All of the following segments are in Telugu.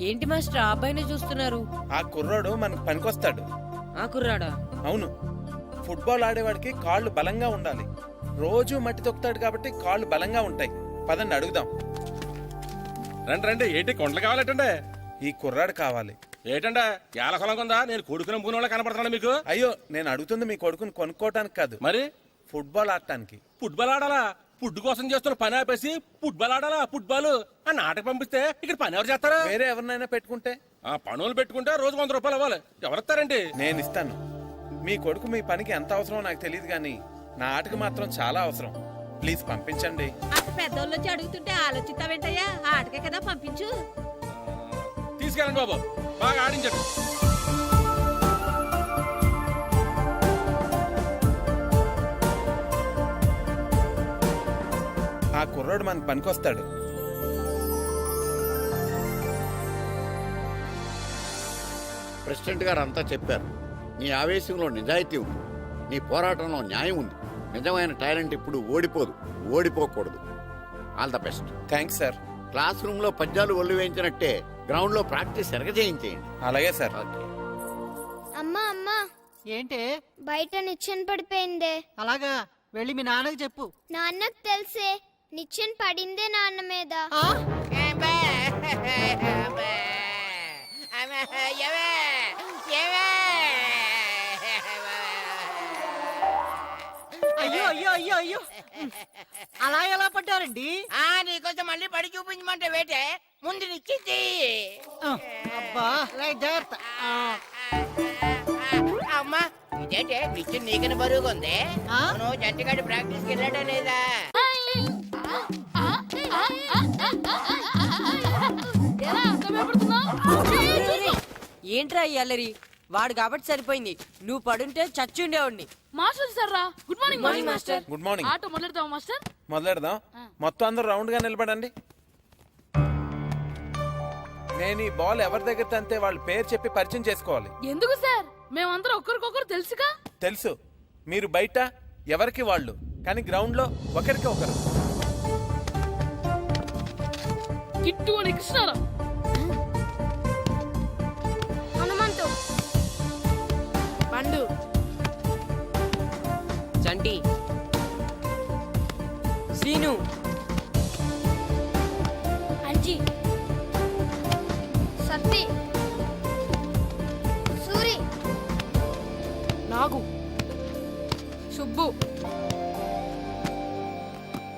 ఏంటి మాస్టర్ ఆ అబ్బాయిని చూస్తున్నారు? ఆ కుర్రోడు మనకు పనికొస్తాడు. ఆ కుర్రాడా? అవును, ఫుట్బాల్ ఆడేవాడికి కాళ్ళు బలంగా ఉండాలి. రోజు మట్టి తొక్కుతాడు కాబట్టి కాళ్ళు బలంగా ఉంటాయి. పదండి అడుగుదాం. రండి రండి. ఏంటి కొండలు కావాలటండే? ఈ కుర్రాడు కావాలి. ఏటండా ఏల కొలం ఉందా? నేను కొడుకుని మూడు వాళ్ళ కనపడుతున్నా మీకు? అయ్యో, నేను అడుగుతుంది మీ కొడుకుని కొనుక్కోవటానికి కాదు, మరి ఫుట్బాల్ ఆడటానికి. ఫుట్బాల్ ఆడాలా? ఫుడ్ కోసం చేస్తున్న పని ఆపేసి ఫుట్బాల్ ఆడాలా? ఫుట్బాల్ ఆ నాటకు పంపిస్తే ఇక్కడ పని ఎవరు చేస్తారా? వేరే ఎవరినైనా పెట్టుకుంటే? ఆ పనులు పెట్టుకుంటే రోజు 100 రూపాయలు అవ్వాలి. ఎవరిస్తారండి? నేను ఇస్తాను. మీ కొడుకు మీ పనికి ఎంత అవసరమో నాకు తెలియదు కానీ నా ఆటకు మాత్రం చాలా అవసరం. ప్లీజ్ పంపించండి. అంత పెద్దోళ్ళు వచ్చి అడుగుతుంటే ఆలోచిస్తావేంటయ్యా? ఆటకే కదా, పంపించు. తీసుకెళ్ళండి బాబు, బాగా ఆడించండి. ఆ కుర్రోడు మనకు పనికొస్తాడు. ప్రెసిడెంట్ గారు అంతా చెప్పారు. నీ ఆవేశంలో నిజాయితీ ఉంది, నీ పోరాటంలో న్యాయం ఉంది. నిజమైన టాలెంట్ ఇప్పుడు ఓడిపోదు, ఓడిపోకూడదు. All the best. Thanks sir. Classroom లో పద్యాలు ఒళ్ళు వేయించినట్టే గ్రౌండ్ లో ప్రాక్టీస్ ఎరగజేయించేయండి. అలాగే సార్. ఓకే. అమ్మా అమ్మా, ఏంటే బయట నిచ్చెన పడిపోయిందే. అలాగా? వెళ్ళి మీ నాన్నకి చెప్పు. నాన్నకు తెలిసే, నిచ్చెన పడిందే నాన్న మీద. ఆ? అయ్యో అయ్యో అయ్యో అయ్యో, అలా ఎలా పడ్డారండి? నీకోసం మళ్ళీ పడి చూపించమంటే వేటే, ముందు నిచ్చింది. అబ్బా, జాగ్రత్త. అమ్మా, ఇదేంటే నిచ్చిన నీకని బరువుగా ఉంది. ఆ? నువ్వు జంటగాడి ప్రాక్టీస్కి వెళ్ళాడా లేదా? ఏంట్రా ఈ అల్లరి? వాడు కాబట్టి సరిపోయింది, నువ్వు పడుంటే చచ్చి ఉండేవాడిని. మాస్టర్ సార్ రా. Good morning master. Good morning. ఆటో మొదలెడతావా మాస్టర్? మొదలెడదాం. మొత్తం అందరూ రౌండ్ గా నిలబడండి. నేను ఈ బాల్ ఎవరి దగ్గర తంతే వాళ్ళ పేరు చెప్పి పరిచయం చేసుకోవాలి. ఎందుకు సార్? మేమందరం ఒకరికొకరు తెలుసుగా. తెలుసు, మీరు బయట ఎవరికి వాళ్ళు, కానీ గ్రౌండ్ లో ఒకరికి ఒకరు. కిట్టు అని కృష్ణారావు. హనుమంతు. పండు. చంటి. శ్రీను. అంజి. సత్తి. సూరి. నాగు. సుబ్బు.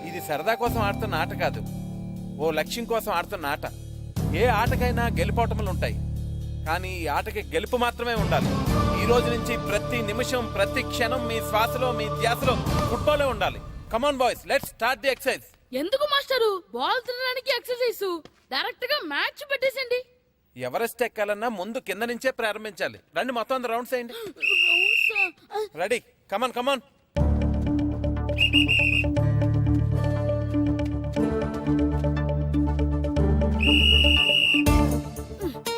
ఇది సరదా కోసం ఆడుతున్న ఆట కాదు, ఓ లక్ష్యం కోసం ఆడుతున్న ఆట. ఏ ఆటకైనా గెలుపోటములు ఉంటాయి, కానీ ఈ ఆటకి గెలుపు మాత్రమే ఉండాలి. ఈ రోజు నుంచి ప్రతి నిమిషం, ప్రతి క్షణం మీ శ్వాసలో, మీ ధ్యాసలో ఫుట్బాలే ఉండాలి. Come on boys, let's start the exercise. ఎందుకు మాస్టరు? బాల్ తినడానికి ఎక్సర్సైజ్. డైరెక్ట్ గా మ్యాచ్ పెట్టేసండి. ఎవరెస్ట్ ఎక్కాలన్నా ముందు కింద నుంచే ప్రారంభించాలి. రండి, మొత్తం అందరూ రౌండ్స్ వేయండి. రెడీ? కమాన్ కమాన్.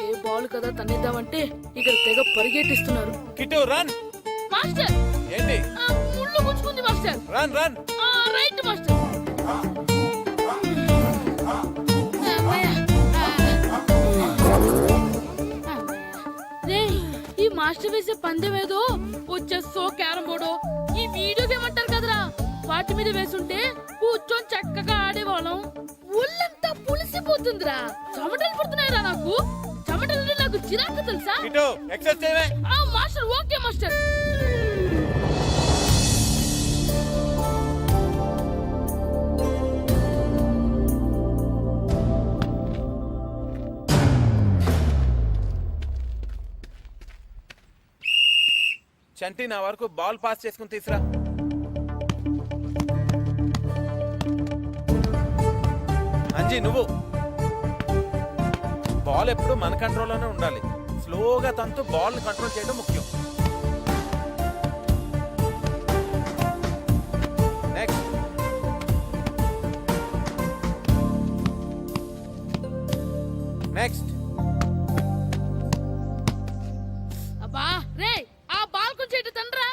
ఏ బాల్ కదా తన్నిద్దామంటే ఇక్కడ తెగ పరిగెట్టిస్తున్నారు. Kit run. మాస్టర్, ఏంటి? ముళ్ళు గుచ్చుకుంది master. Run run. Right master. ఈ మాస్టర్ వేసే పందెం ఏదో చెస్సో క్యారం బోర్డో ఈ వీడియో గేమ్ అంటారు కదరా, వాటి మీద వేసుంటే కూర్చొని చక్కగా ఆడేవాళ్ళం. ఒళ్ళంతా పులిసిపోతుందిరా, చెమటలు పడుతున్నాయిరా నాకు. చెమటలు నాకు చిరాకు తెలుసా? కిట్టు ఎక్సర్సైజ్ చేయవే. Master okay master. చంటి, నా వరకు బాల్ పాస్ చేసుకుని తీసురా. అంజీ నువ్వు. బాల్ ఎప్పుడు మన కంట్రోల్లోనే ఉండాలి. స్లోగా తంతు బాల్ కంట్రోల్ చేయడం ముఖ్యం. నెక్స్ట్. నెక్స్ట్. అబ్బా రే, ఆ బాల్ కొంచెం ఇటు తండ్రా.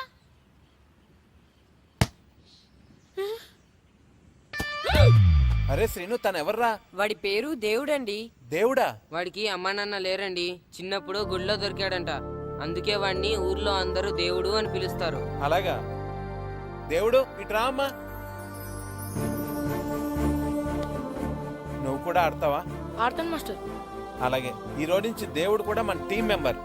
అరే అరే శ్రీను తను ఎవర్రా? వాడి పేరు దేవుడండి. దేవుడా? వాడికి అమ్మా నాన్న లేరండి. చిన్నప్పుడు గుళ్ళో దొరికాడంట. అందుకే వాడిని ఊర్లో అందరూ దేవుడు అని పిలుస్తారు. అలాగా? దేవుడు ఇట్రా అమ్మా. నువ్వు కూడా ఆడతావా? ఆడతాను మాస్టర్. అలాగే ఈ రోజు నుంచి దేవుడు కూడా మన టీం మెంబర్.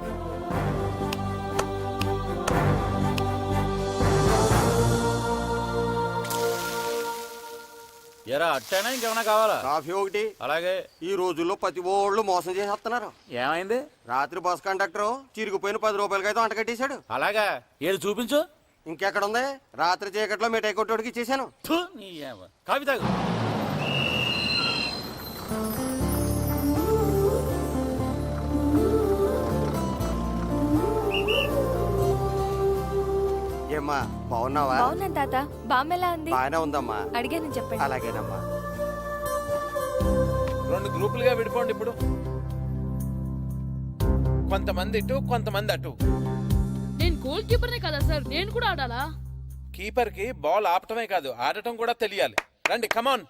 ఎరా అట్టైనా ఇంకేమైనా కావాలా? కాఫీ ఒకటి. అలాగే. ఈ రోజుల్లో ప్రతి ఓళ్ళు మోసం చేసేస్తున్నారు. ఏమైంది? రాత్రి బస్ కండక్టర్ చిరిగిపోయిన 10 రూపాయలకైతే అంట కట్టేశాడు. అలాగా? ఏది చూపించు. ఇంకెక్కడ ఉంది? రాత్రి చీకట్లో మిఠాయి కొట్టోడికి ఇచ్చేసాను. థు, నీ కాఫీ తాగు. ఏమ్మా బాగున్నావా? బాగున్నాను తాత. బామ్మెలా ఉంది? బాగానే ఉందమ్మా. అడిగాను చెప్పండి. అలాగేనమ్మా. 2 గ్రూపులుగా విడిపోండి. ఇప్పుడు కొంతమంది ఇటు కొంతమంది అటు. నేను గోల్ కీపర్నే కదా సార్, నేను కూడా ఆడాలా? కీపర్ కి బాల్ ఆపటమే కాదు ఆడటం కూడా తెలియాలి. రండి కమాన్.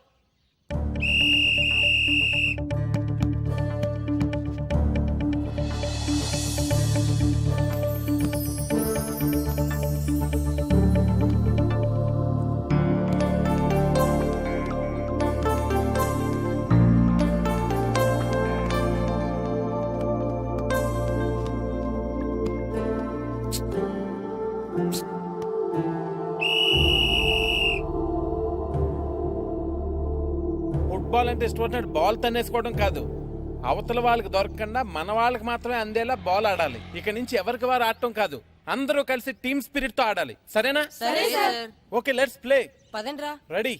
ఫుట్బాల్ అంటే ఇష్టపడినట్టు బాల్ తన్నేసుకోవడం కాదు, అవతల వాళ్ళకి దొరకకుండా మన వాళ్ళకి మాత్రమే అందేలా బాల్ ఆడాలి. ఇక నుంచి ఎవరికి వారు ఆడటం కాదు, అందరూ కలిసి టీమ్ స్పిరిట్ తో ఆడాలి. సరేనా? సరే సార్. Okay let's play. పదండ్రా. రెడీ?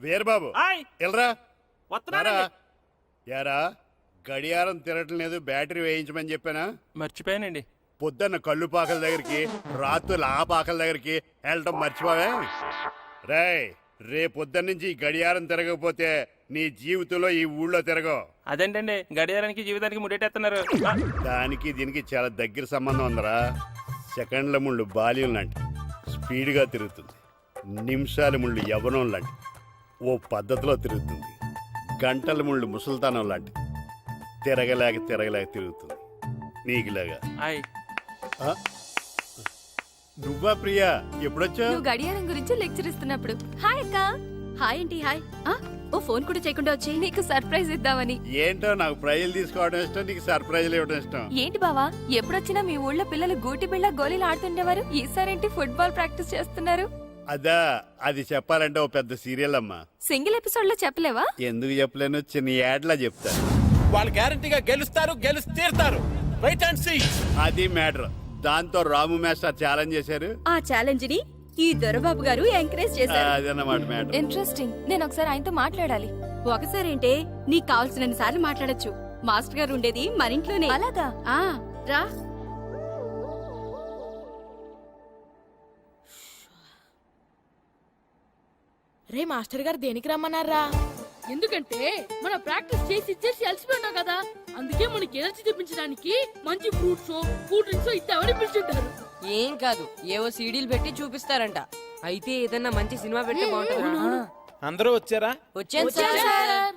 వీరబాబు ఎల్రా. వస్తున్నారా? యారా గడియారం తిరగట్లేదు, బ్యాటరీ వేయించమని చెప్పానా? మర్చిపోయానండి. పొద్దున్న కళ్ళు పాకల దగ్గరికి, రాత్రులు ఆ పాకల దగ్గరికి వెళ్ళటం మర్చిపోవే. రేయ్, రేపొద్దున్న నుంచి ఈ గడియారం తిరగకపోతే నీ జీవితంలో ఈ ఊళ్ళో తిరగవు. అదేంటండి గడియారానికి జీవితానికి ముడేటేస్తున్నారు. దానికి దీనికి చాలా దగ్గర సంబంధం ఉందరా. సెకండ్ల ముళ్ళు బాల్యం లాంటి స్పీడ్గా తిరుగుతుంది, నిమిషాల ముళ్ళు యవ్వనం లాంటి ఓ పద్ధతిలో తిరుగుతుంది, గంటల ముళ్ళు ముసల్తానం లాంటి తిరగలేక తిరుగుతుంది. నీకులాగా. నువ్వా ప్రియా? ఎప్పుడొచ్చా? నువ్వు గడియారం గురించి లెక్చర్ ఇస్తున్నప్పుడు. హాయ్ అక్క. హాయ్ ఏంటి హాయ్. ఓ ఫోన్ కూడా చేయకుండా వచ్చి నీకు సర్ప్రైజ్ ఇద్దామని. ఏంటో నాకు ప్రైజులు తీసుకోవడం ఇష్టం, నీకు సర్ప్రైజులు ఇవ్వడం ఇష్టం. ఏంటి బావా, ఎప్పుడొచ్చినా మీ ఊళ్ళో పిల్లలు గూటి బిళ్ళ గోళీలు ఆడుతుండేవారు, ఈసారేంటి ఫుట్బాల్ ప్రాక్టీస్ చేస్తున్నారు? అదా, అది చెప్పాలంటే ఓ పెద్ద సీరియల్ అమ్మా. సింగిల్ ఎపిసోడ్ లో చెప్పలేవా? ఎందుకు చెప్పలేను, చిన్న యాడ్లా చెప్తాను. వాళ్ళు గ్యారంటీగా గెలుస్తారు, గెలిచి తీరుతారు. Wait and see. అది మ్యాటర్. దాంతో రాము మాస్టర్ ఛాలెంజ్ చేశారు. ఆ ఛాలెంజ్ ని ఈ దొరబాబు గారు ఎంకరేజ్ చేశారు. అదన్నమాట మ్యాటర్. ఇంట్రెస్టింగ్. నేను ఒకసారి ఆయనతో మాట్లాడాలి. ఒకసారి ఏంటే, నీకు కావాల్సిన సార్లు మాట్లాడొచ్చు. మాస్టర్ గారు ఉండేది మన ఇంట్లోనే. అలాగా? రా. రే మాస్టర్ గారు దేనికి రమ్మన్నారా? ఎందుకంటే మన ప్రాక్టీస్ చేసి అలసిపోయినాం కదా, అందుకే మనకి ఎనర్జీ తెప్పించడానికి మంచి ఫ్రూట్స్ కూల్ డ్రింక్స్ ఇద్దామని పిలిచింటారు. ఏం కాదు, ఏవో సీడీలు పెట్టి చూపిస్తారంట. అయితే ఏదన్నా మంచి సినిమా పెట్టి బాగుంటుంది. అందరూ వచ్చారా? వచ్చాను సార్.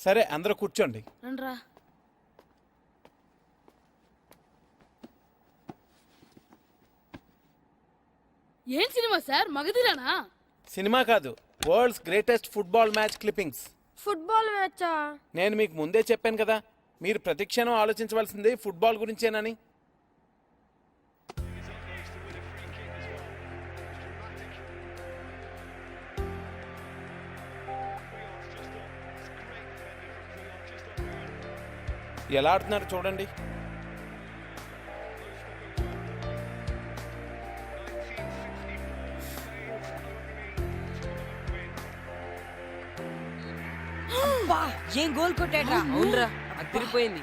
సరే అందరూ కూర్చోండి. రండ్రా. ఏం సినిమా సార్? మగధిరానా? సినిమా కాదు, world's greatest football match clippings. Football మ్యాచా? నేను మీకు ముందే చెప్పాను కదా, మీరు ప్రతిక్షణం ఆలోచించవలసింది ఫుట్బాల్ గురించేనని. ఎలా ఆడుతున్నారు చూడండి. ఏం గోల్ కొట్టాడ్రా. అవునరా, అదిరిపోయింది.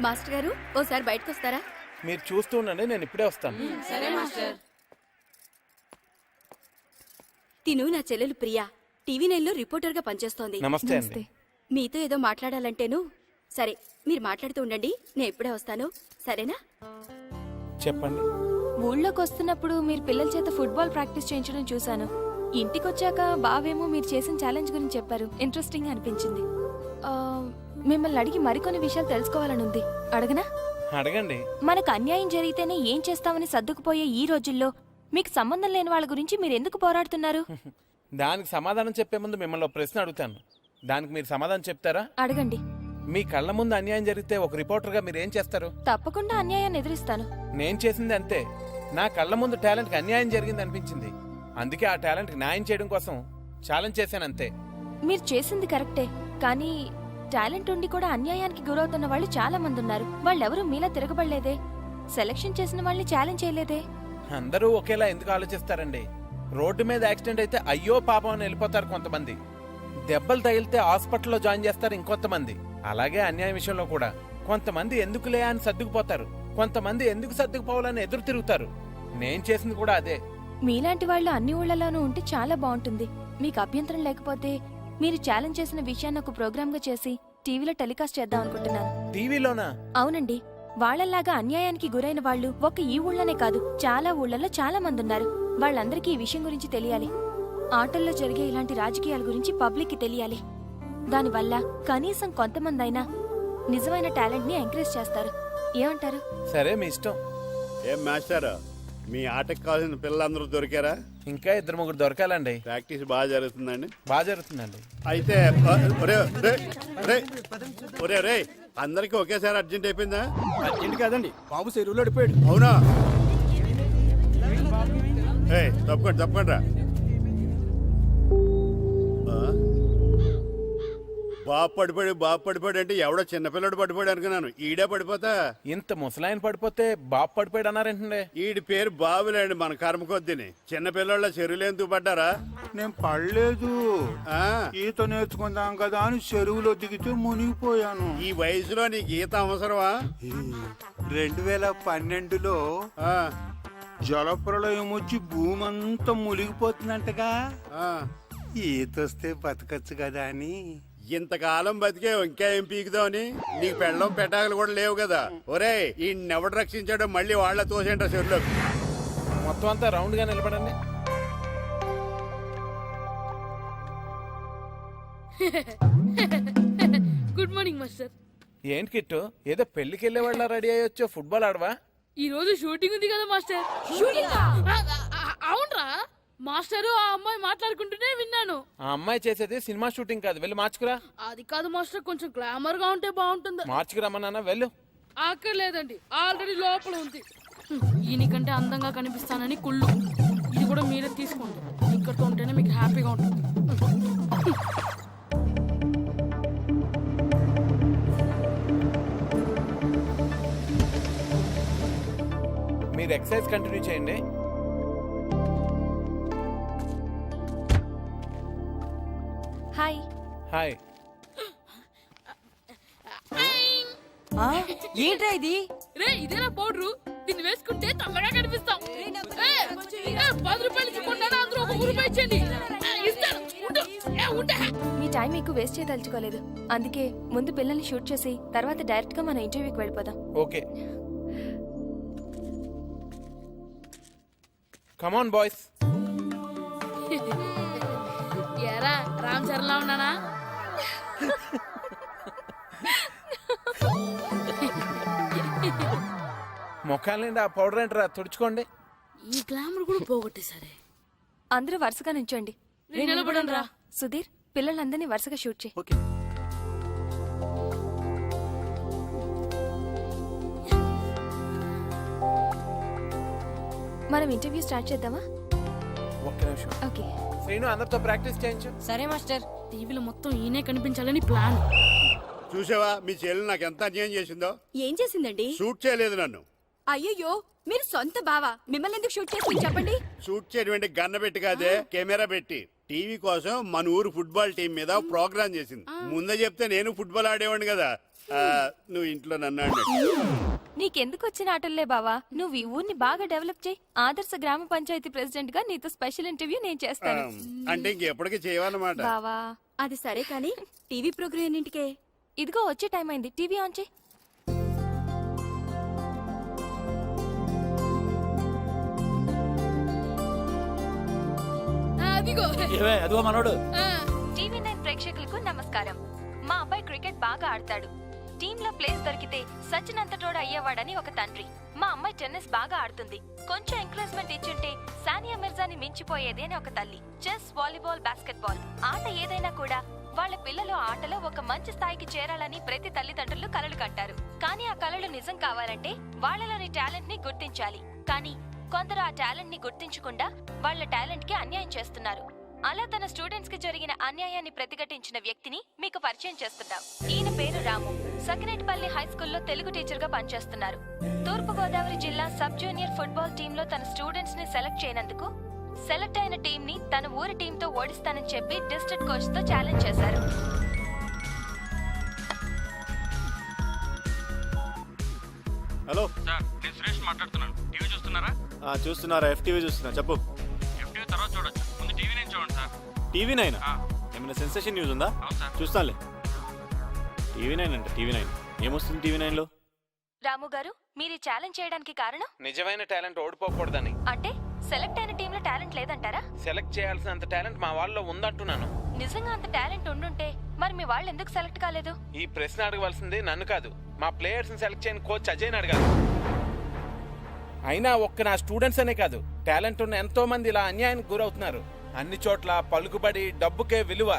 మాస్టర్ గారు ఓసారి బయటకు వస్తారా? మీరు చూస్తూ ఉండండి, నేను ఇప్పుడే వస్తాను. సరే మాస్టర్. తిను నా చెల్లెలు ప్రియా, టీవీ 9లో రిపోర్టర్ గా పనిచేస్తోంది. నమస్తే అండి. మీతో ఏదో మాట్లాడాలంటేను సరే మీరు మాట్లాడుతూ ఉండండి, నేను ఇప్పుడే వస్తాను, సరేనా? చెప్పండి. ఊళ్ళోకి వస్తున్నప్పుడు మీరు పిల్లల చేత ఫుట్బాల్ ప్రాక్టీస్ చేయించడం చూశాను. ఇంటికొచ్చాక బావేమో మీరు చేసిన ఛాలెంజ్ గురించి చెప్పారు. ఇంట్రెస్టింగ్ అనిపించింది. ఆ, మిమ్మల్ని అడిగి మరికొన్ని విషయాలు తెలుసుకోవాలని ఉంది. అడగనా? అడగండి. మనకు అన్యాయం జరిగితేనే ఏం చేస్తామని సర్దుకుపోయే ఈ రోజుల్లో మీకు సంబంధం లేని వాళ్ళ గురించి మీరు ఎందుకు పోరాడుతున్నారు? దానికి సమాధానం చెప్పే ముందు మిమ్మల్ని ఒక ప్రశ్న అడుగుతాను. దానికి మీరు సమాధానం చెప్తారా? అడగండి. మీ కళ్ళ ముందు అన్యాయం జరిగితే ఒక రిపోర్టర్గా మీరు ఏం చేస్తారు? తప్పకుండా అన్యాయాన్ని ఎదురిస్తాను. నేను చేసింది అంతే. నా కళ్ళ ముందు టాలెంట్కి అన్యాయం జరిగింది అనిపించింది. అందుకే ఆ టాలెంట్కి న్యాయం చేయడం కోసం ఛాలెంజ్ చేశాను అంతే. మీరు చేసింది కరెక్టే, కానీ టాలెంట్ ఉండి కూడా అన్యాయానికి గురవుతున్న వాళ్ళు చాలా మంది ఉన్నారు. వాళ్ళెవరూ మీలా తిరగబడలేదే. సెలక్షన్ చేసిన వాళ్ళని ఛాలెంజ్ చేయలేదే. అందరూ ఒకేలా ఎందుకు ఆలోచిస్తారండి? రోడ్డు మీద యాక్సిడెంట్ అయితే అయ్యో పాపం అని వెళ్ళిపోతారు కొంతమంది. దెబ్బలు తగిలితే హాస్పిటల్లో జాయిన్ చేస్తారు ఇంకొంతమంది. అలాగే అన్యాయం విషయంలో కూడా కొంతమంది ఎందుకులే అని సర్దుకుపోతారు, కొంతమంది ఎందుకు సర్దుకుపోవాలని ఎదురు తిరుగుతారు. నేను చేసింది కూడా అదే. మీలాంటి వాళ్ళు అన్ని ఊళ్ళలోనూ ఉంటే చాలా బాగుంటుంది. మీకు అభ్యంతరం లేకపోతే మీరు ఛాలెంజ్ చేసిన విషయాన్ని ఒక ప్రోగ్రామ్ గా చేసి టీవీలో టెలికాస్ట్ చేద్దాం అనుకుంటున్నాను. టీవీలోనా? అవునండి. వాళ్ళలాగా అన్యాయానికి గురైన వాళ్ళు ఒక్క ఈ ఊళ్ళోనే కాదు, చాలా ఊళ్ళలో చాలా మంది ఉన్నారు. వాళ్ళందరికీ ఈ విషయం గురించి తెలియాలి. ఆటల్లో జరిగే ఇలాంటి రాజకీయాల గురించి పబ్లిక్ కి తెలియాలి. దానివల్ల కనీసం కొంతమంది అయినా నిజమైన టాలెంట్ ని ఎంకరేజ్ చేస్తారు. ఏమంటారు? సరే, మీ ఇష్టం. ఏం మాస్టర్, మీ ఆటకు కావాల్సిన పిల్లలందరూ దొరికారా? ఇంకా 2-3 దొరకాలండి. ప్రాక్టీస్ బాగా జరుగుతుందండి? బాగా జరుగుతుందండి. అయితే ఒరే అందరికి ఒకేసారి అర్జెంట్ అయిపోయిందా? అర్జెంట్ కాదండి, బాబు చెరువులో పడిపోయాడు. అవునా? తప్పకుండా రా. బాబు పడిపోయాడు అంటే ఎవడో చిన్నపిల్లడు పడిపోయాడు అనుకున్నాను. ఈడే పడిపోతా. ఇంత ముసలాయన పడిపోతే బాబు పడిపోయాడు అన్నారేంటండి? ఈడి పేరు బాబులేండి, మన కర్మ కొద్దిని. చిన్నపిల్లల చెరువులు ఎందుకు పడ్డారా? నేను పడలేదు, ఈత నేర్చుకుందాం కదా అని చెరువులో దిగితే మునిగిపోయాను. ఈ వయసులో నీకు ఈత అవసరమా? 2012లో జలప్రలయం వచ్చి భూమి అంతా మునిగిపోతుందంటగా. ఈత వస్తే బతకచ్చు కదా అని. ఇంతకాలం బతికే ఇంకా ఏం పీకుదామని? నీకు పెళ్ళం పెట్టాకలు కూడా లేవు కదా. ఒరే, ఈ ఎవడు రక్షించాడో మళ్ళీ వాళ్ళ తోసేంట చెరువులో. మొత్తం అంతా రౌండ్ గా నిలబడండి. Good morning master. ఏంటి కిట్టు, ఏదో పెళ్లికి వెళ్ళే వాళ్ళ రెడీ అయ్యొచ్చో? ఫుట్బాల్ ఆడవా? ఈ రోజు షూటింగ్ ఉంది కదా మాస్టర్. అవునరా మాస్టర్, ఆ అమ్మాయి మాట్లాడుకుంటూనే విన్నాను. ఆ అమ్మాయి చేసేది సినిమా షూటింగ్ కాదు, వెళ్ళి మార్చుకురా. అది కాదు మాస్టర్, కొంచెం గ్లామర్ గా ఉంటే బాగుంటుంది. మార్చుకురమ్మన్నా, వెళ్ళు. అక్కర్లేదండి, ఆల్రెడీ లోపల ఉంది. ఈయనకంటే అందంగా కనిపిస్తానని కుళ్ళు. ఇది కూడా మీరే తీసుకోండి, ఇక్కడితో ఉంటేనే మీకు హ్యాపీగా ఉంటుంది. మీరు ఎక్సర్సైజ్ కంటిన్యూ చేయండి. హాయ్. హాయ్. ఏంట్రా ఇది? రే, ఇదేనా పౌడరు? దీన్ని వేసుకుంటే తమ్మగా కనిపిస్తాం. 10 రూపాయలు ఇచ్చుకుంటాను, అందరూ 1 రూపాయి ఇచ్చేయండి. ఇస్తాను. మీ టైం ఎక్కువ వేస్ట్ చేయదలుచుకోలేదు. అందుకే ముందు పిల్లల్ని షూట్ చేసి తర్వాత డైరెక్ట్ గా మన ఇంటర్వ్యూకి వెళ్ళిపోదాం. Okay, come on boys. ఎరా రామ్ చరణ్ లా ఉన్నానా? ముఖాల నిండా ఆ పౌడర్ ఏంట్రా, తుడుచుకోండి. ఈ గ్లామర్ కూడా పోగొట్టేసరే. అందరూ వరుసగా నించోండి. నిలబడండి రా. సుధీర్, పిల్లలందరినీ వరుసగా షూట్ చేయి. మనం ఇంటర్వ్యూ స్టార్ట్ చేద్దామా? ఒక్క నిమిషం. ఓకే. శ్రీను, అందరితో ప్రాక్టీస్ చేయించు. సరే మాస్టర్. టీవీలో మొత్తం ఈయనే కనిపించాలని ప్లాన్. చూసావా మీ చెల్లి నాకు ఎంత అన్యాయం చేసిందో? ఏం చేసిందండి? షూట్ చేయలేదు నన్ను. అయ్యయ్యో, మీరు సొంత బావా, మిమ్మల్ని ఎందుకు షూట్ చేసి చెప్పండి. షూట్ చేయడం గన్న పెట్టి కాదే, కెమెరా పెట్టి. టీవీ కోసం మన ఊరు ఫుట్బాల్ టీం మీద ప్రోగ్రామ్ చేసింది. ముందే చెప్తే నేను ఫుట్బాల్ ఆడేవాడిని కదా. నువ్వు ఇంట్లో నన్ను అన్నట్టు. నీకెందుకు వచ్చిన ఆటల్లే బావా, నువ్వు ఈ ఊరిని బాగా డెవలప్ చేయి. ఆదర్శ గ్రామ పంచాయతీ ప్రెసిడెంట్ గా నీతో స్పెషల్ ఇంటర్వ్యూ నేను చేస్తాను. అంటే ఇంకెప్పటికీ చేయవన్నమాట. బావా, అది సరే కానీ టీవీ ప్రోగ్రామ్ ఎన్నింటికే? ఇదిగో వచ్చే టైం అయింది, టీవీ ఆన్ చేయి. అదిగో ఏవే అదిగో మనోడు. టీవీ 9 ప్రేక్షకులకు నమస్కారం. మా అబ్బాయి క్రికెట్ బాగా ఆడతాడు. టీంలో ప్లేస్ దొరికితే సచిన్ అంతటోడు అయ్యేవాడని ఒక తండ్రి. మా అమ్మాయి టెన్నిస్ బాగా ఆడుతుంది. కొంచెం ఎంకరేజ్మెంట్ ఇచ్చుంటే సానియా మిర్జాని మించిపోయేది అని ఒక తల్లి. చెస్, వాలీబాల్, బాస్కెట్బాల్ ఆట ఏదైనా కూడా వాళ్ళ పిల్లలు ఆటలో ఒక మంచి స్థాయికి చేరాలని ప్రతి తల్లిదండ్రులు కలలు కంటారు. కానీ ఆ కలలు నిజం కావాలంటే వాళ్ళలోని టాలెంట్ ని గుర్తించాలి. కానీ కొందరు ఆ టాలెంట్ ని గుర్తించకుండా వాళ్ళ టాలెంట్ కి అన్యాయం చేస్తున్నారు. అలా తన స్టూడెంట్స్ కి జరిగిన అన్యాయాన్ని ప్రతిఘటించిన వ్యక్తిని మీకు పరిచయం చేస్తున్నాం. ఈయన పేరు రాము. సకినేటిపల్లి హై స్కూల్లో తెలుగు టీచర్ గా పనిచేస్తున్నారు. తూర్పు గోదావరి జిల్లా సబ్ జూనియర్ ఫుట్బాల్ టీంలో తన స్టూడెంట్స్ ని సెలెక్ట్ చేయనందుకు సెలెక్ట్ అయిన టీం ని తన ఊరి టీంతో ఓడిస్తానని చెప్పి డిస్ట్రిక్ట్ కోచ్ తో ఛాలెంజ్ చేశారు. హలో సార్, నేను సురేష్ మాట్లాడుతున్నాను. టీవీ చూస్తున్నారా? చూస్తున్నారా? FTV చూస్తున్నా, చెప్పు. FTV తర్వాత చూడొచ్చు, ముందు టీవీ నేను చూడండి సార్. TV 9 ఏమైనా సెన్సేషన్ న్యూస్ ఉందా? అవును సార్. చూస్తానులే. TV 9 అంట. TV 9 ఏమొస్తుంది TV 9 లో? రాము గారు, మీరు ఛాలెంజ్ చేయడానికి కారణం? నిజమైన టాలెంట్ ఓడిపోకూడదని. అంటే సెలెక్ట్ అయిన టీంలో టాలెంట్ లేదంటారా? సెలెక్ట్ చేయాల్సినంత టాలెంట్ మా వాళ్ళలో ఉందంటున్నాను. నిజంగా అంత టాలెంట్ ఉండుంటే మరి మీ వాళ్ళు ఎందుకు సెలెక్ట్ కాలేదు? ఈ ప్రశ్న అడగవలసింది నన్ను కాదు, మా ప్లేయర్స్ ని సెలెక్ట్ చేయని కోచ్ అజయ్ని అడగాలి. అయినా ఒక్క నా స్టూడెంట్స్ అనే కాదు, టాలెంట్ ఉన్న ఎంతో మంది ఇలా అన్యాయానికి గురవుతున్నారు. అన్ని చోట్ల పలుకుబడి, డబ్బుకే విలువ.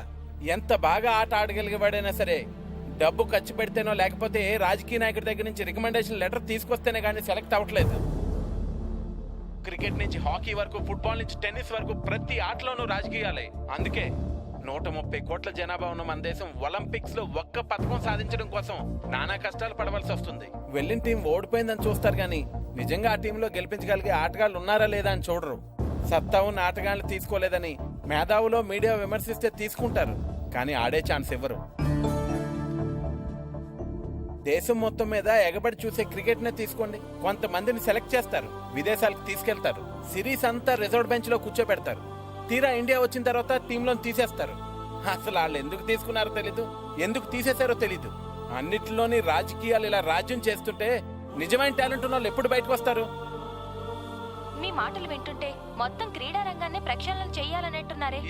ఎంత బాగా ఆట ఆడగలిగేవాడైనా సరే డబ్బు ఖర్చు పెడితేనో లేకపోతే ఏ రాజకీయ నాయకుడి దగ్గర నుంచి రికమెండేషన్ లెటర్ తీసుకొస్తేనే కానీ సెలెక్ట్ అవ్వట్లేదు. క్రికెట్ నుంచి హాకీ వరకు, ఫుట్బాల్ నుంచి టెన్నిస్ వరకు ప్రతి ఆటలోనూ రాజకీయాలే. అందుకే 130 కోట్ల జనాభా ఉన్న మన దేశం ఒలింపిక్స్ లో ఒక్క పథకం సాధించడం కోసం నానా కష్టాలు పడవలసి వస్తుంది. వెళ్ళిన టీం ఓడిపోయిందని చూస్తారు కానీ నిజంగా ఆ టీంలో గెలిపించగలిగే ఆటగాళ్ళు ఉన్నారా లేదా అని చూడరు. సత్తా ఉన్న ఆటగాళ్ళు తీసుకోలేదని మేధావులో మీడియా విమర్శిస్తే తీసుకుంటారు, కానీ ఆడే ఛాన్స్ ఇవ్వరు. దేశం మొత్తం మీద ఎగబడి చూసే క్రికెట్ నే తీసుకోండి. కొంతమందిని సెలెక్ట్ చేస్తారు, విదేశాలకు తీసుకెళ్తారు, సిరీస్ అంతా రిజర్వ్ బెంచ్ లో కూర్చోబెడతారు. తీరా ఇండియా వచ్చిన తర్వాత టీంలో తీసేస్తారు. అసలు వాళ్ళు ఎందుకు తీసుకున్నారో తెలీదు, ఎందుకు తీసేశారో తెలీదు. అన్నిటిలోని రాజకీయాలు ఇలా రాజ్యం చేస్తుంటే నిజమైన టాలెంట్ ఉన్న వాళ్ళు ఎప్పుడు బయటకు వస్తారు? మీ మాటలు వింటుంటే మొత్తం క్రీడా రంగాన్ని ప్రక్షాళన చెయ్యాలనంటున్నారే.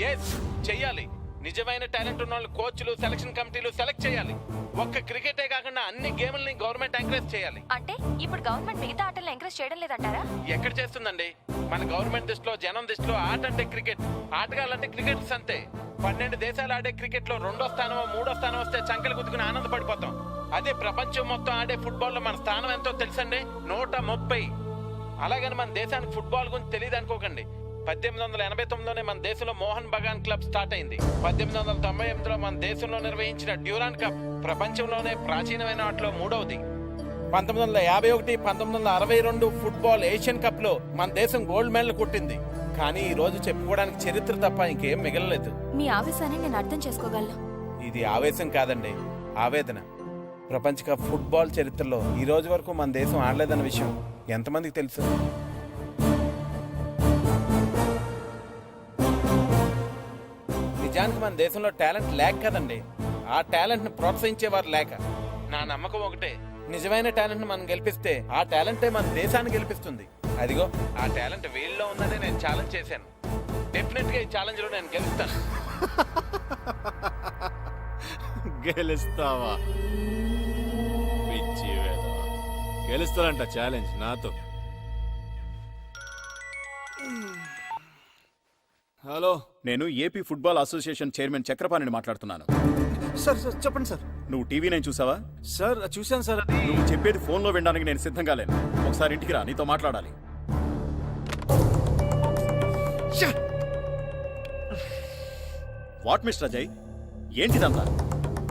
చెయ్యాలి. నిజమైన టాలెంట్ ఉన్న వాళ్ళు కోచ్లు, సెలక్షన్ కమిటీలు సెలెక్ట్ చేయాలి. ఒక్క క్రికెటే కాకుండా అన్ని గేమ్లని గవర్నమెంట్ ఎంకరేజ్ చేయాలి. అంటే ఇప్పుడు గవర్నమెంట్ మిగతా ఆటలను ఎంకరేజ్ చేయడం లేదంటారా? ఎక్కడ చేస్తుందండి? మన గవర్నమెంట్ దృష్టిలో, జనం దృష్టిలో ఆట అంటే క్రికెట్, ఆటగాళ్ళంటే క్రికెటర్స్ అంతే. 12 దేశాలు ఆడే క్రికెట్ లో 2వ స్థానమో 3వ స్థానం వస్తే చంకలు గుద్దుకుని ఆనందపడిపోతాం. అదే ప్రపంచం మొత్తం ఆడే ఫుట్బాల్ లో మన స్థానం ఎంతో తెలుసండి, 130. అలాగని మన దేశానికి ఫుట్బాల్ గురించి తెలియదు అనుకోకండి. 1889లోనే మన దేశంలో మోహన్ బగాన్ క్లబ్ స్టార్ట్ అయింది. 1898లో మన దేశంలో నిర్వహించిన డ్యూరాన్ కప్ ప్రపంచంలోనే ప్రాచీనమైన ఆటలో 3వది. 1951, 1962 ఫుట్బాల్ ఏషియన్ కప్ లో మన దేశం గోల్డ్ మెడల్ కొట్టింది. కానీ ఈ రోజు చెప్పుకోవడానికి చరిత్ర తప్ప ఇంకేం మిగలలేదు. మీ ఆవేశాన్ని నేను అర్థం చేసుకోగలను. ఇది ఆవేశం కాదండి, ఆవేదన. ప్రపంచ కప్ ఫుట్బాల్ చరిత్రలో ఈ రోజు వరకు మన దేశం ఆడలేదన్న విషయం ఎంతమందికి తెలుసు? నిజానికి మన దేశంలో టాలెంట్ లేక కదండి, ఆ టాలెంట్ ని ప్రోత్సహించేవారు లేక. నా నమ్మకం ఒకటే, నిజమైన టాలెంట్ ని మనం గెలిపిస్తే ఆ టాలెంటే మన దేశాన్ని గెలిపిస్తుంది. అదిగో ఆ టాలెంట్ వీళ్ళలో ఉందని నేను ఛాలెంజ్ చేశాను. డెఫినెట్ గా ఈ ఛాలెంజ్ లో నేను గెలుస్తాను. గెలుస్తావా? పిచ్చి వేధవా. గెలుస్తానంట ఛాలెంజ్ నాతో. హలో, నేను ఏపీ ఫుట్బాల్ అసోసియేషన్ చైర్మన్ చక్రపాణిని మాట్లాడుతున్నాను. సార్ సార్ చెప్పండి సార్. నువ్వు టీవీ 9 చూసావా? సార్ చూశాను సార్. అది నువ్వు చెప్పేది ఫోన్లో వినడానికి నేను సిద్ధంగా లేను. ఒకసారి ఇంటికి రా, నీతో మాట్లాడాలి. వాట్ మిస్టర్ అజయ్, ఏంటిదంతా?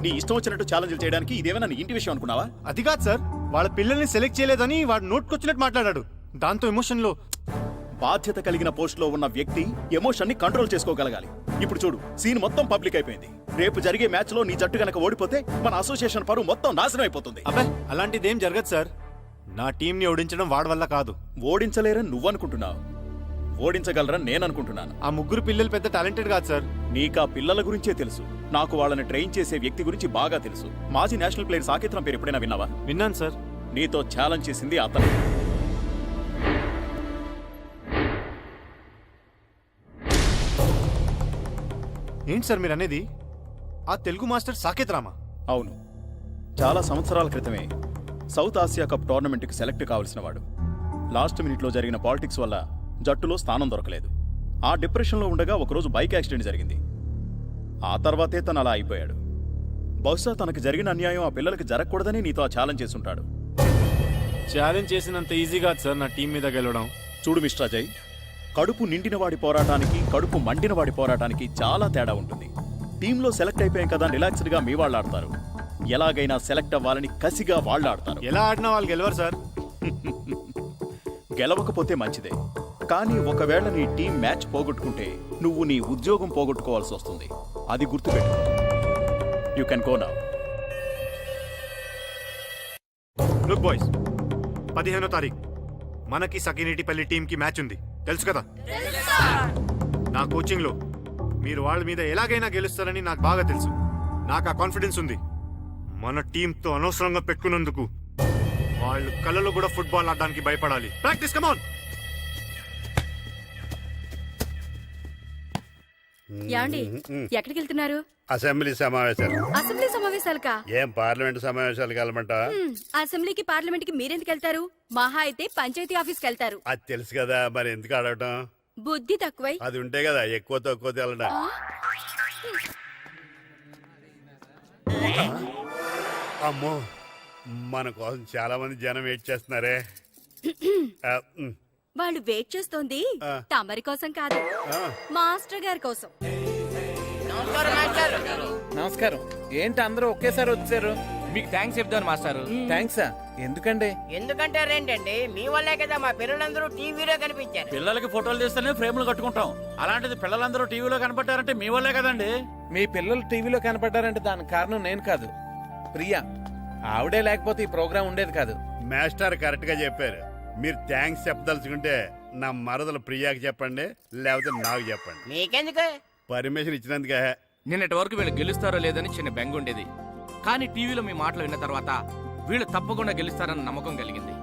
నీ ఇష్టం వచ్చినట్టు ఛాలెంజ్ చేయడానికి ఇదేమైనా నీ ఇంటి విషయం అనుకున్నావా? అది కాదు సార్, వాళ్ళ పిల్లల్ని సెలెక్ట్ చేయలేదని వాడు నోట్కొచ్చినట్టు మాట్లాడాడు. దాంతో ఎమోషన్ లో. బాధ్యత కలిగిన పోస్ట్ లో ఉన్న వ్యక్తి ఎమోషన్ ని కంట్రోల్ చేసుకోగలగాలి. ఇప్పుడు చూడు, సీన్ మొత్తం పబ్లిక్ అయిపోయింది. రేపు జరిగే మ్యాచ్ లో నీ జట్టు గనక ఓడిపోతే మన అసోసియేషన్ పరువు మొత్తం నాశనం అయిపోతుంది. అబ్బాయి, అలాంటిదేం జరగదు సార్. నా టీంని ఓడించడం వాడి వల్ల కాదు. ఓడించలేరని నువ్వనుకుంటున్నావు. ఓడించగలరని నేననుకుంటున్నాను. ఆ ముగ్గురు పిల్లలు పెద్ద టాలెంటెడ్ కాదు సార్. నీకా పిల్లల గురించే తెలుసు. నాకు వాళ్ళని ట్రైన్ చేసే వ్యక్తి గురించి బాగా తెలుసు. మాజీ నేషనల్ ప్లేయర్ సాకేత్రం పేరు ఎప్పుడైనా విన్నావా? విన్నాను సార్. నీతో ఛాలెంజ్ చేసింది అతను. ఏంటి సార్ మీరు అనేది? ఆ తెలుగు మాస్టర్ సాకేత్ రామా? అవును, చాలా సంవత్సరాల క్రితమే సౌత్ ఆసియా కప్ టోర్నమెంట్కి సెలెక్ట్ కావలసిన వాడు. లాస్ట్ మినిట్లో జరిగిన పాలిటిక్స్ వల్ల జట్టులో స్థానం దొరకలేదు. ఆ డిప్రెషన్లో ఉండగా ఒకరోజు బైక్ యాక్సిడెంట్ జరిగింది. ఆ తర్వాతే తను అలా అయిపోయాడు. బహుశా తనకు జరిగిన అన్యాయం ఆ పిల్లలకి జరగకూడదని నీతో ఆ ఛాలెంజ్ చేసుంటాడు. ఛాలెంజ్ చేసినంత ఈజీ కాదు సార్ నా టీం మీద గెలవడం. చూడు మిస్టర్ అజయ్, కడుపు నిండిన వాడి పోరాటానికి కడుపు మండిన వాడి పోరాటానికి చాలా తేడా ఉంటుంది. టీంలో సెలెక్ట్ అయిపోయాం కదా రిలాక్స్డ్గా మీ వాళ్ళు ఆడతారు. ఎలాగైనా సెలెక్ట్ అవ్వాలని కసిగా వాళ్ళు ఆడతారు. ఎలా ఆడినా వాళ్ళు గెలవరు సార్. గెలవకపోతే మంచిదే, కానీ ఒకవేళ నీ టీం మ్యాచ్ పోగొట్టుకుంటే నువ్వు నీ ఉద్యోగం పోగొట్టుకోవాల్సి వస్తుంది. అది గుర్తుపెట్టు. You can go now. Look boys, 15వ తారీఖు మనకి సకినేటిపల్లి టీంకి మ్యాచ్ ఉంది, తెలుసు కదా? నా కోచింగ్లో మీరు వాళ్ళ మీద ఎలాగైనా గెలుస్తారని నాకు బాగా తెలుసు. నాకు ఆ కాన్ఫిడెన్స్ ఉంది. మన టీంతో అనవసరంగా పెట్టుకున్నందుకు వాళ్ళు కళ్ళలో కూడా ఫుట్బాల్ ఆడడానికి భయపడాలి. Practice, come on. యాండి ఎక్కడికి వెళ్తున్నారు? అసెంబ్లీ సమావేశాలు. అసెంబ్లీ సమావేశాలకా? ఏం పార్లమెంట్ సమావేశాలు కలమంటా? అసెంబ్లీకి పార్లమెంట్ కి మీరెందుకు వెళ్తారు? మహా అయితే పంచాయతీ ఆఫీస్కి వెళ్తారు. అది తెలుసు కదా, మరి ఎందుకు అడగటం? బుద్ధి తక్కువై. అది ఉంటే కదా ఎక్కువ తక్కువ తెలడా. అమ్మో, మన కోసం చాలా మంది జనం వెయిట్ చేస్తున్నారే. వాళ్ళు వెయిట్ చేస్తోంది తమరి కోసం కాదు, మాస్టర్ గారి కోసం. నమస్కారం. ఏంటి అందరూ ఒకేసారి వచ్చారు? మీకు థ్యాంక్స్ చెప్తాను మాస్టారు. థ్యాంక్సా? ఎందుకండి? ఎందుకంటారేంటండి, మీ వల్లే కదా మా పిల్లలందరూ టీవీలో కనిపించారు. పిల్లలకి ఫోటోలు తీస్తేనే ఫ్రేమ్లు కట్టుకుంటాం. అలాంటిది పిల్లలందరూ టీవీలో కనపడ్డారంటే మీ వల్లే కదండి. మీ పిల్లలు టీవీలో కనపడ్డారంటే దానికి కారణం నేను కాదు, ప్రియా. ఆవిడే లేకపోతే ఈ ప్రోగ్రాం ఉండేది కాదు. మాస్టర్ కరెక్ట్ గా చెప్పారు. మీరు థ్యాంక్స్ చెప్పదలుచుకుంటే నా మరదలు ప్రియాకి చెప్పండి, లేకపోతే నాకు చెప్పండి. మీకెందుకు? పర్మిషన్ ఇచ్చినందుకే. నిన్నటి వరకు వీళ్ళు గెలుస్తారో లేదని చిన్న బెంగ ఉండేది, కానీ టీవీలో మీ మాటలు విన్న తర్వాత వీళ్ళు తప్పకుండా గెలుస్తారన్న నమ్మకం కలిగింది.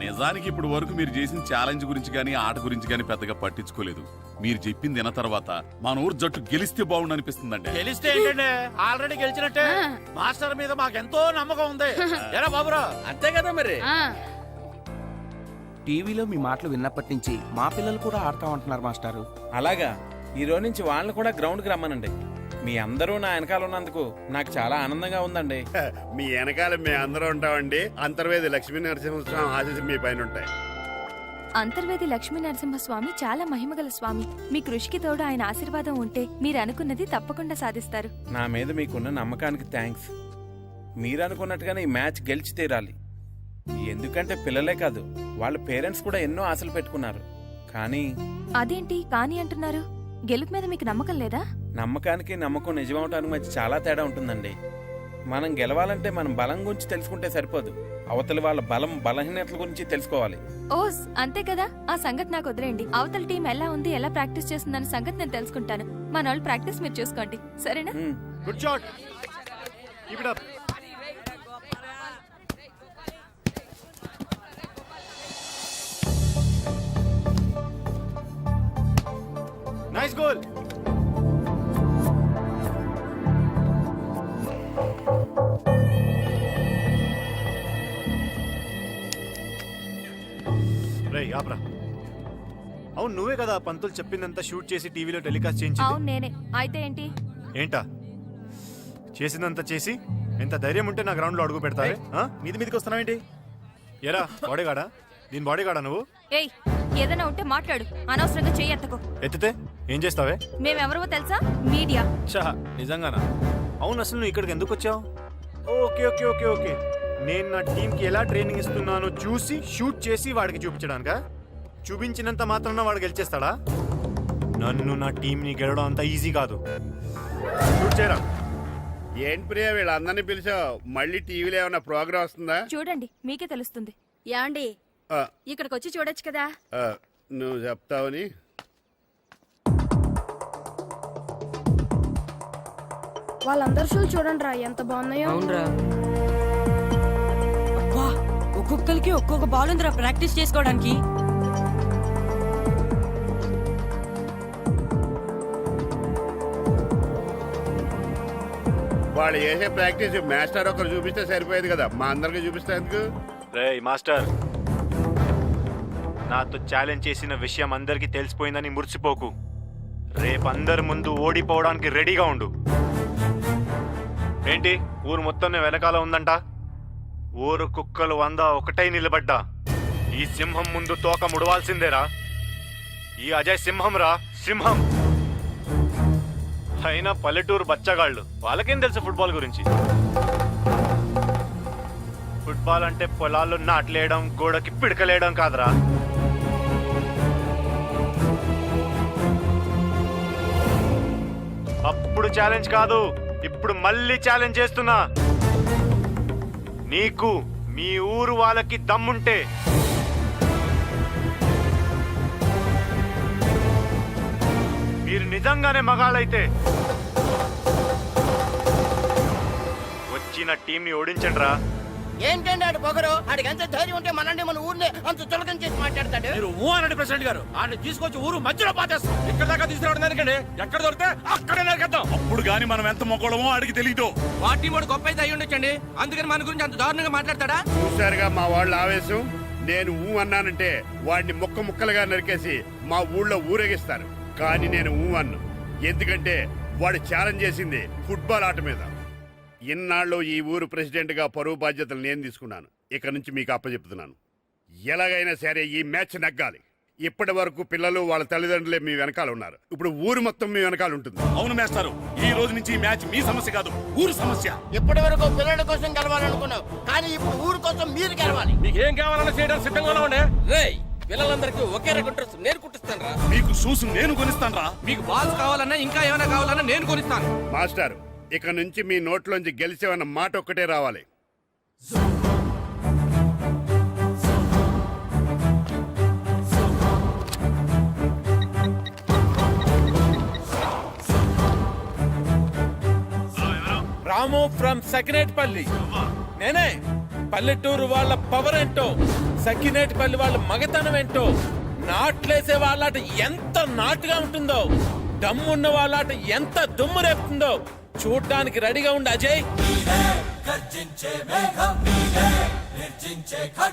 నిజానికి ఇప్పుడు వరకు మీరు చేసిన ఛాలెంజ్ గురించి కానీ ఆట గురించి కానీ పెద్దగా పట్టించుకోలేదు. మీరు చెప్పింది విన్న తర్వాత మన ఊరు జట్టు గెలిస్తే బాగుండు అనిపిస్తుందండి. గెలిస్తే ఏంటండి, ఆల్రెడీ గెలిచినట్టే. మాస్టర్ మీద మాకెంతో నమ్మకం ఉంది. ఎరా బాబురా, అంతే కదా మరి. టీవీలో మీ మాటలు విన్నప్పటి నుంచి మా పిల్లలు కూడా ఆడతామంటున్నారు మాస్టారు. అలాగా? ఈ రోజు నుంచి వాళ్ళని కూడా గ్రౌండ్కి రమ్మనండి. మీ అందరూ నా వెనకాల ఉన్నందుకు నాకు చాలా ఆనందంగా ఉందండి. మీ వెనకాల మేము అందరూ ఉంటామండి. అంతర్వేది లక్ష్మీ నరసింహస్వామి ఆశీస్సులు మీ పైన ఉంటాయి. అంతర్వేది లక్ష్మీ నరసింహస్వామి చాలా మహిమగల స్వామి. మీ కృషికి తోడు ఆయన ఆశీర్వాదం ఉంటే మీరు అనుకున్నది తప్పకుండా సాధిస్తారు. నా మీద మీకున్న నమ్మకానికి థ్యాంక్స్. మీరు అనుకున్నట్టుగానే ఈ మ్యాచ్ గెలిచి తీరాలి. ఎందుకంటే పిల్లలే కాదు, వాళ్ళ పేరెంట్స్ కూడా ఎన్నో ఆశలు పెట్టుకున్నారు. కానీ అదేంటి కానీ అంటున్నారు? గెలుపు మీద మీకు నమ్మకం లేదా? నమ్మకానికి నమ్మకం నిజమవటానికి మధ్య చాలా తేడా ఉంటుందండి. మనం గెలవాలంటే మనం బలం గురించి తెలుసుకుంటే సరిపోదు, అవతలి వాళ్ళ బలం బలహీనతల గురించి తెలుసుకోవాలి. ఓస్ అంతే కదా. ఆ సంగతి నాకు వదిలేండి. అవతల టీం ఎలా ఉంది, ఎలా ప్రాక్టీస్ చేస్తుందన్న సంగతి నేను తెలుసుకుంటాను. మన వాళ్ళు ప్రాక్టీస్ మీరు చూసుకోండి, సరేనా? Good shot. Keep it up. Nice goal. రేయ్ ఆప్రా. అవును నువ్వే కదా పంతులు చెప్పిందంతా షూట్ చేసి టీవీలో టెలికాస్ట్ చేయించింది? అవును నేనే. అయితే ఏంటి? ఏంటా చేసిందంతా చేసి ఎంత ధైర్యం ఉంటే నా గ్రౌండ్ లో అడుగు పెడతారే? మీది మీదకి వస్తున్నావేంటి? ఎరా బాడీగాడా? దీని బాడీగాడా నువ్వు? ఏయ్ ఏదైనా ఉంటే మాట్లాడు, అనవసరంగా చెయ్యి ఎత్తకు. ఎత్తితే ఏం చేస్తావే? మేమెవరో తెలుసా? మీడియా. చా నిజంగానా? అవును అసలు నువ్వు ఇక్కడికి ఎందుకు వచ్చావు? ఓకే ఓకే ఓకే ఓకే నేను నా టీంకి ఎలా ట్రైనింగ్ ఇస్తున్నానో చూసి షూట్ చేసి వాడికి చూపించడానికా? చూపించినంత మాత్రాన వాడు గెలిచేస్తాడా? నన్ను నా టీంని గెలవడం అంత ఈజీ కాదు. షూట్ చేయరా. ఏంటి ప్రియా వీళ్ళందరినీ పిలిచావు? మళ్ళీ టీవీలో ఏమైనా ప్రోగ్రామ్ వస్తుందా? చూడండి మీకే తెలుస్తుంది. యాండి ఇక్కడికి వచ్చి చూడొచ్చు కదా. నువ్వు చెప్తావని. వాళ్ళందరి షూలు చూడండి రా ఎంత బాగున్నాయో. అవునరా. ఒక్కొక్కరికి ఒక్కొక్క బాల్ ఉందిరా ప్రాక్టీస్ చేసుకోవడానికి. వాళ్ళు చేసే ప్రాక్టీస్ మాస్టర్ ఒకరు చూపిస్తే సరిపోయేది కదా, మా అందరికి చూపిస్తే ఎందుకు? రే మాస్టర్, నాతో ఛాలెంజ్ చేసిన విషయం అందరికీ తెలిసిపోయిందని మురిసిపోకు. రేపు అందరి ముందు ఓడిపోవడానికి రెడీగా ఉండు. ఏంటి ఊరు మొత్తం వెనకాల ఉందంట? ఊరు కుక్కలు 100 ఒకటై నిలబడ్డా ఈ సింహం ముందు తోక ముడవాల్సిందేరా. ఈ అజయ్ సింహం రా, సింహం. అయినా పల్లెటూరు బచ్చగాళ్ళు, వాళ్ళకేం తెలుసు ఫుట్బాల్ గురించి? ఫుట్బాల్ అంటే పొలాల్లో నాట్లేయడం, గోడకి పిడకలేయడం కాదురా. అప్పుడు ఛాలెంజ్ కాదు, ఇప్పుడు మళ్ళీ ఛాలెంజ్ చేస్తున్నా. నీకు మీ ఊరు వాళ్ళకి దమ్ముంటే మీరు నిజంగానే మగాళ్ళైతే వచ్చిన టీంని ఓడించండి రా. ఏంటండి ఆడు పొగరు? ఆడికి ఎంత ధైర్యం ఉంటే మనండి మన ఊరిని అంత చులకం చేసి మాట్లాడతాడు. మీరు ఊ అనండి ప్రెసిడెంట్ గారు. ఆడిని తీసుకొచ్చి ఊరు మధ్యలో పాతేస్తాం. ఇక్కడ దాకా తీసుకురావడం ఎందుకండి? ఎక్కడ దొరికితే అక్కడే నరికేద్దాం. అప్పుడు గాని మనం ఎంత మొక్కడమో ఆడికి తెలీదు. పార్టీ మోడు గొప్ప అయితే అయ్యి ఉండొచ్చండి, అందుకని మన గురించి అంత దారుణంగా మాట్లాడతాడా? చూశారుగా మా వాళ్ళ ఆవేశం. నేను ఊ అన్నానంటే వాడిని ముక్కలుగా నరికేసి మా ఊళ్ళో ఊరేగిస్తారు. కానీ నేను ఊ అన్ను, ఎందుకంటే వాడు ఛాలెంజ్ చేసింది ఫుట్బాల్ ఆట మీద. ఇన్నాళ్ళు ఈ ఊరు ప్రెసిడెంట్గా పరువు బాధ్యతలు నేను తీసుకున్నాను. ఇక నుంచి మీకు అప్పచెప్తున్నాను. ఎలాగైనా సరే ఈ మ్యాచ్ నగ్గాలి. ఇప్పటి వరకు పిల్లలు వాళ్ళ తల్లిదండ్రులే మీ వెనకాల ఉన్నారు, ఇప్పుడు ఊరు మొత్తం మీ వెనకాల ఉంటుంది. అవును మేస్టారు, ఈ రోజు నుంచి ఈ మ్యాచ్ మీ సమస్య కాదు, ఊరు సమస్య. ఇప్పటి వరకు పిల్లల కోసం గెలవాలనుకున్నావు, కానీ ఇప్పుడు ఊరు కోసం మీరు గెలవాలి. మీకు ఏం కావాలన్నా చేయడానికి సిద్ధంగా ఉండే. రేయ్, పిల్లలందరికీ ఒకే రకం డ్రెస్ నేను కుట్టిస్తాను రా. మీకు షూస్ నేను కొనిస్తాను రా. మీకు బాల్స్ కావాలన్నా ఇంకా ఏమైనా కావాలన్నా నేను కొనిస్తాను. మాస్టర్, ఇక నుంచి మీ నోట్లోంచి గెలిచేవన్న మాట ఒక్కటే రావాలి. రాము ఫ్రమ్ సకినేటిపల్లి. నేనే. పల్లెటూరు వాళ్ళ పవర్ ఏంటో, సకినేటిపల్లి వాళ్ళ మగతనం ఏంటో, నాట్లేసే వాళ్ళాట ఎంత నాటుగా ఉంటుందో, దమ్మున్న వాళ్ళాట ఎంత దుమ్ము రేపుతుందో చూడ్డానికి రెడీగా ఉండి అజయ్.